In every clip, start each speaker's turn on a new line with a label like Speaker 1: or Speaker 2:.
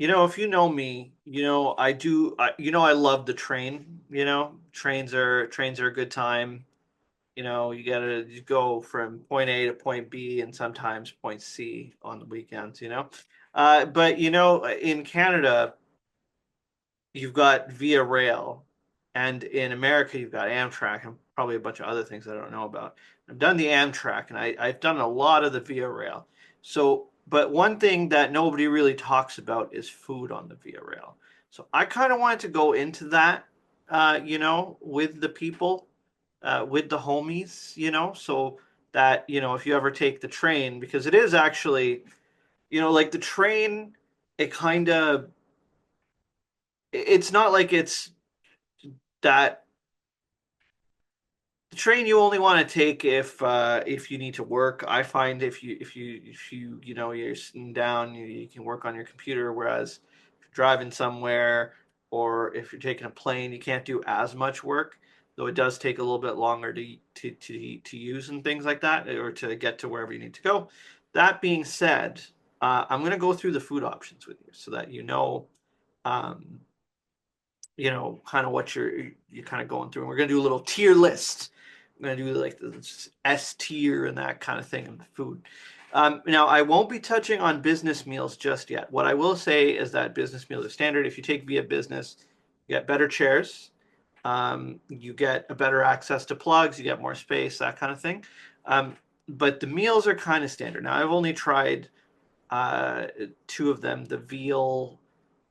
Speaker 1: If you know me, I do, I love the train, trains are a good time. You gotta go from point A to point B and sometimes point C on the weekends. But in Canada, you've got Via Rail, and in America, you've got Amtrak and probably a bunch of other things I don't know about. I've done the Amtrak and I've done a lot of the Via Rail. So, but one thing that nobody really talks about is food on the Via Rail. So I kind of wanted to go into that, with the people, with the homies, so that, if you ever take the train, because it is actually, like the train, it kind of, it's not like it's that the train you only want to take if you need to work. I find if you're sitting down, you can work on your computer. Whereas if you're driving somewhere or if you're taking a plane, you can't do as much work. Though it does take a little bit longer to use and things like that, or to get to wherever you need to go. That being said, I'm going to go through the food options with you so that um, kind of what you're kind of going through. And we're gonna do a little tier list. I'm gonna do like the S tier and that kind of thing in the food. Now I won't be touching on business meals just yet. What I will say is that business meals are standard. If you take via business, you get better chairs. You get a better access to plugs. You get more space, that kind of thing. Um, but the meals are kind of standard. Now I've only tried two of them: the veal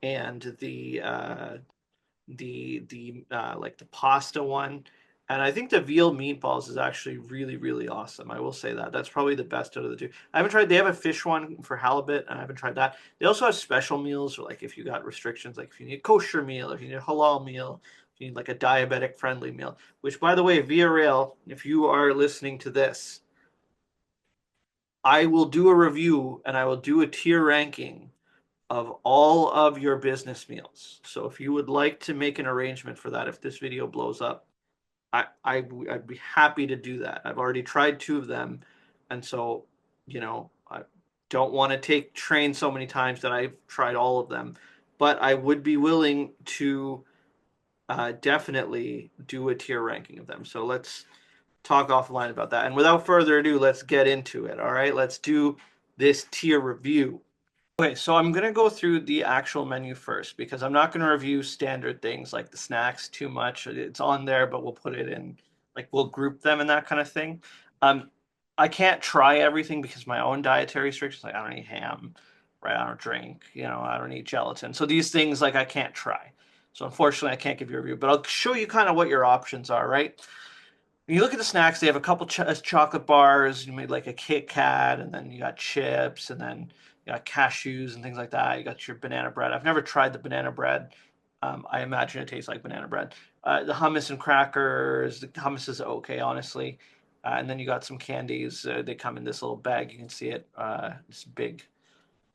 Speaker 1: and the like the pasta one. And I think the veal meatballs is actually really, really awesome. I will say that. That's probably the best out of the two. I haven't tried, they have a fish one for halibut, and I haven't tried that. They also have special meals for like if you got restrictions, like if you need a kosher meal, if you need a halal meal, if you need like a diabetic friendly meal. Which, by the way, Via Rail, if you are listening to this, I will do a review and I will do a tier ranking of all of your business meals. So if you would like to make an arrangement for that, if this video blows up, I'd be happy to do that. I've already tried two of them, and so I don't want to take train so many times that I've tried all of them, but I would be willing to definitely do a tier ranking of them. So let's talk offline about that. And without further ado, let's get into it. All right, let's do this tier review. Okay, so I'm gonna go through the actual menu first because I'm not gonna review standard things like the snacks too much. It's on there, but we'll put it in, like we'll group them and that kind of thing. Um, I can't try everything because my own dietary restrictions, like I don't eat ham, right? I don't drink, I don't eat gelatin. So these things like I can't try. So unfortunately, I can't give you a review, but I'll show you kind of what your options are, right? When you look at the snacks, they have a couple chocolate bars. You made like a Kit Kat, and then you got chips, and then you got cashews and things like that. You got your banana bread. I've never tried the banana bread. I imagine it tastes like banana bread. The hummus and crackers. The hummus is okay, honestly. And then you got some candies. They come in this little bag. You can see it. This big,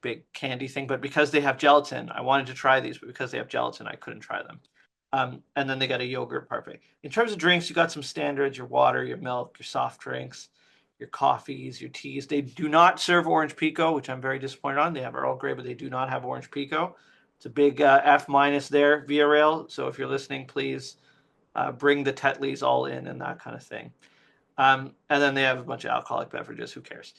Speaker 1: big candy thing. But because they have gelatin, I wanted to try these, but because they have gelatin, I couldn't try them. And then they got a yogurt parfait. In terms of drinks, you got some standards: your water, your milk, your soft drinks, your coffees, your teas. They do not serve orange pico, which I'm very disappointed on. They have Earl Grey, but they do not have orange pico. It's a big F minus there, Via Rail. So if you're listening, please bring the Tetleys all in and that kind of thing. And then they have a bunch of alcoholic beverages. Who cares?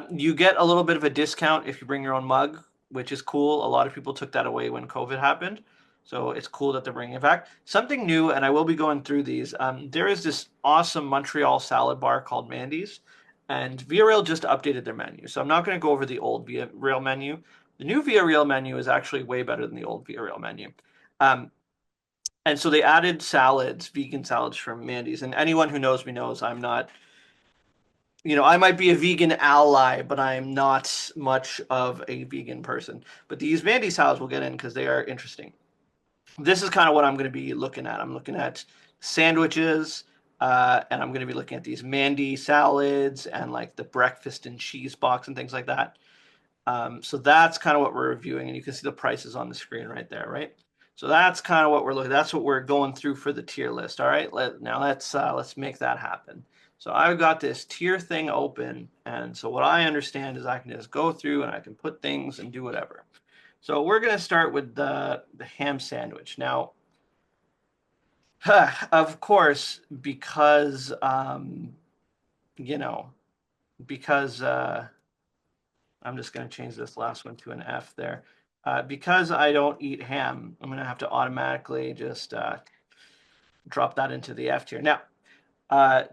Speaker 1: You get a little bit of a discount if you bring your own mug, which is cool. A lot of people took that away when COVID happened. So it's cool that they're bringing it back. Something new, and I will be going through these. There is this awesome Montreal salad bar called Mandy's, and Via Rail just updated their menu. So I'm not going to go over the old Via Rail menu. The new Via Rail menu is actually way better than the old Via Rail menu. Um, and so they added salads, vegan salads from Mandy's. And anyone who knows me knows I'm not, I might be a vegan ally, but I'm not much of a vegan person. But these Mandy salads will get in because they are interesting. This is kind of what I'm going to be looking at. I'm looking at sandwiches, and I'm going to be looking at these Mandy salads and like the breakfast and cheese box and things like that. So that's kind of what we're reviewing, and you can see the prices on the screen right there, right? So that's kind of what we're looking. That's what we're going through for the tier list. All right. Now let's make that happen. So I've got this tier thing open, and so what I understand is I can just go through and I can put things and do whatever. So we're going to start with the ham sandwich. Now, of course, because, you know, because I'm just going to change this last one to an F there. Because I don't eat ham, I'm going to have to automatically just drop that into the F tier. Now,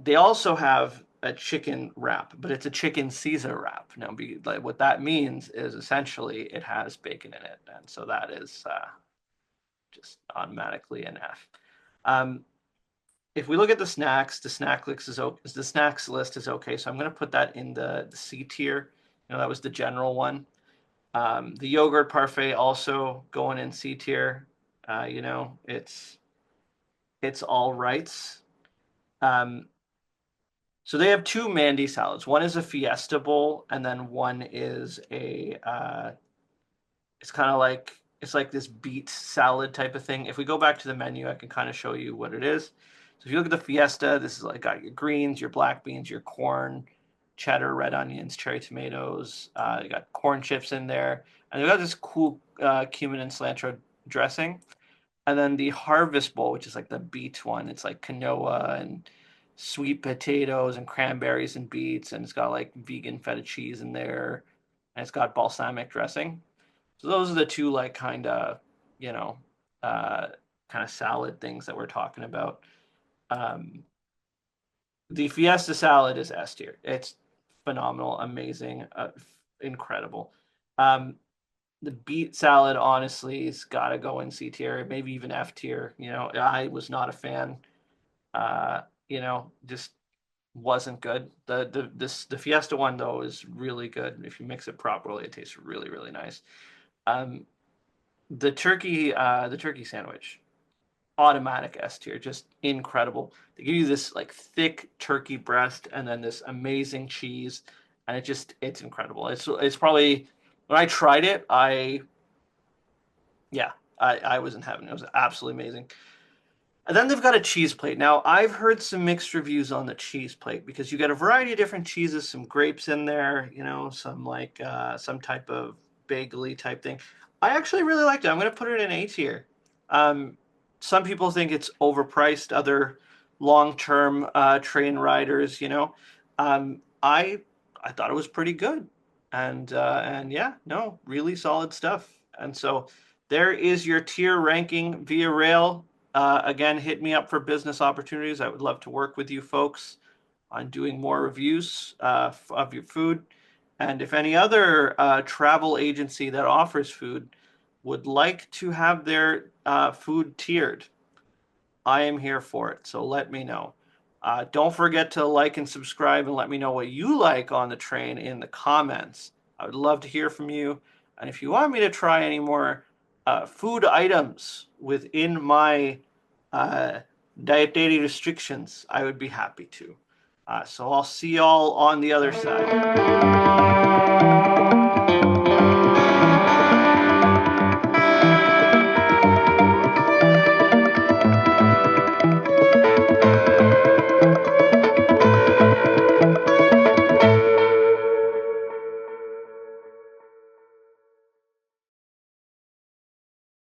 Speaker 1: they also have a chicken wrap, but it's a chicken Caesar wrap. Now, like, what that means is essentially it has bacon in it, and so that is just automatically an F. If we look at the snacks, the snacks list is okay. So I'm going to put that in the C tier. You know, that was the general one. The yogurt parfait also going in C tier. You know, it's all right. Um, so they have two Mandy salads. One is a Fiesta bowl, and then one is a it's kind of like it's like this beet salad type of thing. If we go back to the menu, I can kind of show you what it is. So if you look at the Fiesta, this is like got your greens, your black beans, your corn, cheddar, red onions, cherry tomatoes. You got corn chips in there, and they've got this cool cumin and cilantro dressing. And then the Harvest Bowl, which is like the beet one, it's like quinoa and sweet potatoes and cranberries and beets, and it's got like vegan feta cheese in there, and it's got balsamic dressing. So those are the two like kind of, you know, uh, kind of salad things that we're talking about. Um, the Fiesta salad is S tier. It's phenomenal, amazing, incredible. Um, the beet salad honestly has got to go in C tier, maybe even F tier. You know, I was not a fan. You know, just wasn't good. The Fiesta one though is really good. If you mix it properly, it tastes really really nice. Um, the turkey sandwich, automatic S tier, just incredible. They give you this like thick turkey breast and then this amazing cheese, and it's incredible. It's probably when I tried it, I was in heaven. It was absolutely amazing. And then they've got a cheese plate. Now, I've heard some mixed reviews on the cheese plate because you get a variety of different cheeses, some grapes in there, you know, some like some type of bagely type thing. I actually really liked it. I'm going to put it in A tier. Um, some people think it's overpriced, other long-term train riders, you know. I thought it was pretty good. And yeah, no, really solid stuff. And so there is your tier ranking via rail. Again, hit me up for business opportunities. I would love to work with you folks on doing more reviews of your food. And if any other travel agency that offers food would like to have their food tiered, I am here for it. So let me know. Don't forget to like and subscribe and let me know what you like on the train in the comments. I would love to hear from you. And if you want me to try any more food items within my dietary restrictions, I would be happy to. So I'll see y'all on the other side.